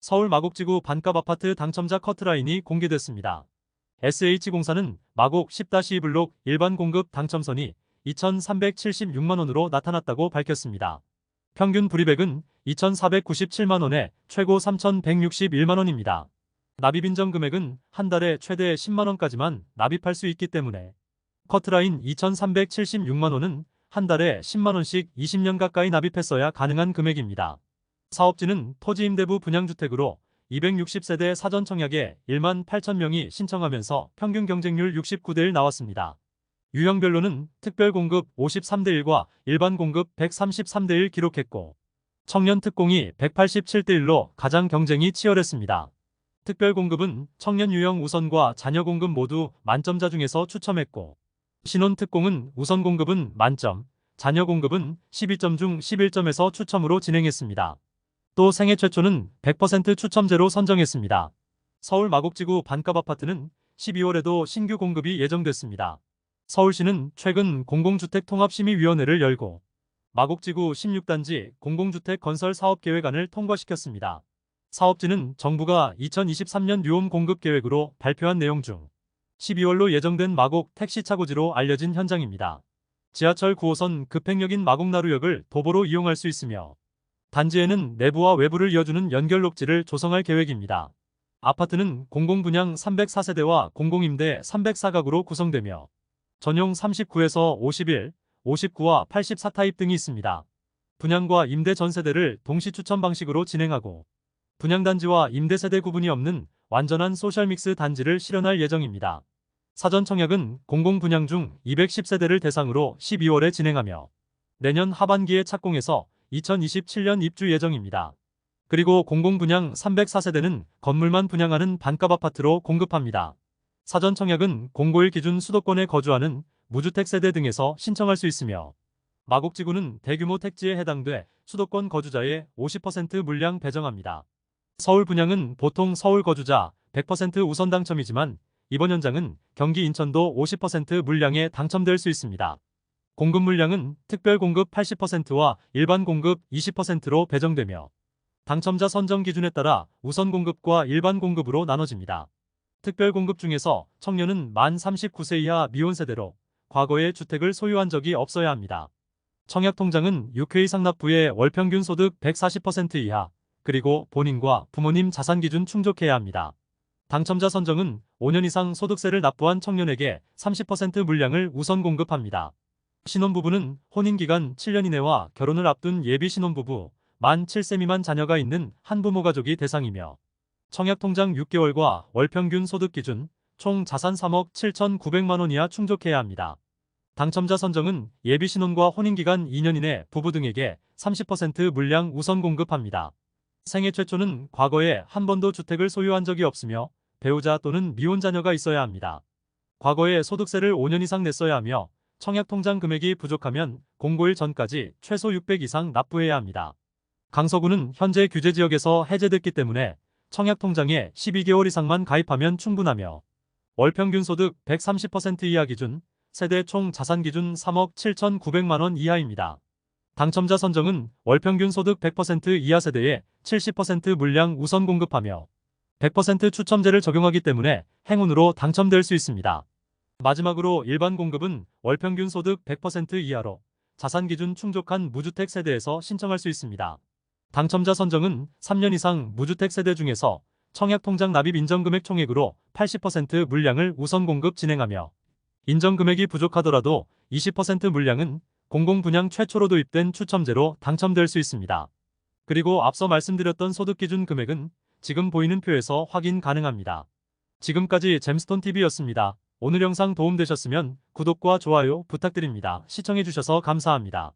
서울 마곡지구 반값 아파트 당첨자 커트라인이 공개됐습니다. SH공사는 마곡 10-2블록 일반 공급 당첨선이 2,376만원으로 나타났다고 밝혔습니다. 평균 불이백은 2,497만원에 최고 3,161만원입니다. 납입 인정 금액은 한 달에 최대 10만원까지만 납입할 수 있기 때문에 커트라인 2,376만원은 한 달에 10만원씩 20년 가까이 납입했어야 가능한 금액입니다. 사업지는 토지임대부 분양주택으로 260세대 사전 청약에 1만 8천 명이 신청하면서 평균 경쟁률 69대1 나왔습니다. 유형별로는 특별공급 53대1과 일반 공급 133대1 기록했고 청년 특공이 187대1로 가장 경쟁이 치열했습니다. 특별공급은 청년 유형 우선과 자녀 공급 모두 만점자 중에서 추첨했고 신혼 특공은 우선 공급은 만점, 자녀 공급은 12점 중 11점에서 추첨으로 진행했습니다. 또 생애 최초는 100% 추첨제로 선정했습니다. 서울 마곡지구 반값 아파트는 12월에도 신규 공급이 예정됐습니다. 서울시는 최근 공공주택통합심의위원회를 열고 마곡지구 16단지 공공주택 건설 사업계획안을 통과시켰습니다. 사업지는 정부가 2023년 유홈 공급 계획으로 발표한 내용 중 12월로 예정된 마곡 택시차고지로 알려진 현장입니다. 지하철 9호선 급행역인 마곡나루역을 도보로 이용할 수 있으며 단지에는 내부와 외부를 이어주는 연결록지를 조성할 계획입니다. 아파트는 공공분양 304세대와 공공임대 304가구로 구성되며 전용 39에서 51, 59와 84 타입 등이 있습니다. 분양과 임대 전세대를 동시 추천 방식으로 진행하고 분양단지와 임대세대 구분이 없는 완전한 소셜믹스 단지를 실현할 예정입니다. 사전 청약은 공공분양 중 210세대를 대상으로 12월에 진행하며 내년 하반기에 착공해서 2027년 입주 예정입니다. 그리고 공공분양 304세대는 건물만 분양하는 반값 아파트로 공급합니다. 사전 청약은 공고1 기준 수도권에 거주하는 무주택 세대 등에서 신청할 수 있으며 마곡지구는 대규모 택지에 해당돼 수도권 거주자의 50% 물량 배정합니다. 서울 분양은 보통 서울 거주자 100% 우선 당첨이지만 이번 현장은 경기 인천도 50% 물량에 당첨될 수 있습니다. 공급 물량은 특별 공급 80%와 일반 공급 20%로 배정되며 당첨자 선정 기준에 따라 우선 공급과 일반 공급으로 나눠집니다. 특별 공급 중에서 청년은 만 39세 이하 미혼 세대로 과거에 주택을 소유한 적이 없어야 합니다. 청약통장은 6회 이상 납부에 월평균 소득 140% 이하 그리고 본인과 부모님 자산 기준 충족해야 합니다. 당첨자 선정은 5년 이상 소득세를 납부한 청년에게 30% 물량을 우선 공급합니다. 신혼부부는 혼인기간 7년 이내와 결혼을 앞둔 예비 신혼부부, 만 7세 미만 자녀가 있는 한부모 가족이 대상이며 청약통장 6개월과 월평균 소득 기준 총 자산 3억 7,900만원 이하 충족해야 합니다. 당첨자 선정은 예비 신혼과 혼인기간 2년 이내 부부 등에게 30% 물량 우선 공급합니다. 생애 최초는 과거에 한 번도 주택을 소유한 적이 없으며 배우자 또는 미혼 자녀가 있어야 합니다. 과거에 소득세를 5년 이상 냈어야 하며 청약통장 금액이 부족하면 공고일 전까지 최소 600 이상 납부해야 합니다. 강서구는 현재 규제지역에서 해제됐기 때문에 청약통장에 12개월 이상만 가입하면 충분하며 월평균 소득 130% 이하 기준, 세대 총 자산 기준 3억 7,900만원 이하입니다. 당첨자 선정은 월평균 소득 100% 이하 세대에 70% 물량 우선 공급하며 100% 추첨제를 적용하기 때문에 행운으로 당첨될 수 있습니다. 마지막으로 일반 공급은 월평균 소득 100% 이하로 자산 기준 충족한 무주택 세대에서 신청할 수 있습니다. 당첨자 선정은 3년 이상 무주택 세대 중에서 청약통장 납입 인정금액 총액으로 80% 물량을 우선 공급 진행하며 인정금액이 부족하더라도 20% 물량은 공공분양 최초로 도입된 추첨제로 당첨될 수 있습니다. 그리고 앞서 말씀드렸던 소득기준 금액은 지금 보이는 표에서 확인 가능합니다. 지금까지 잼스톤TV였습니다. 오늘 영상 도움되셨으면 구독과 좋아요 부탁드립니다. 시청해주셔서 감사합니다.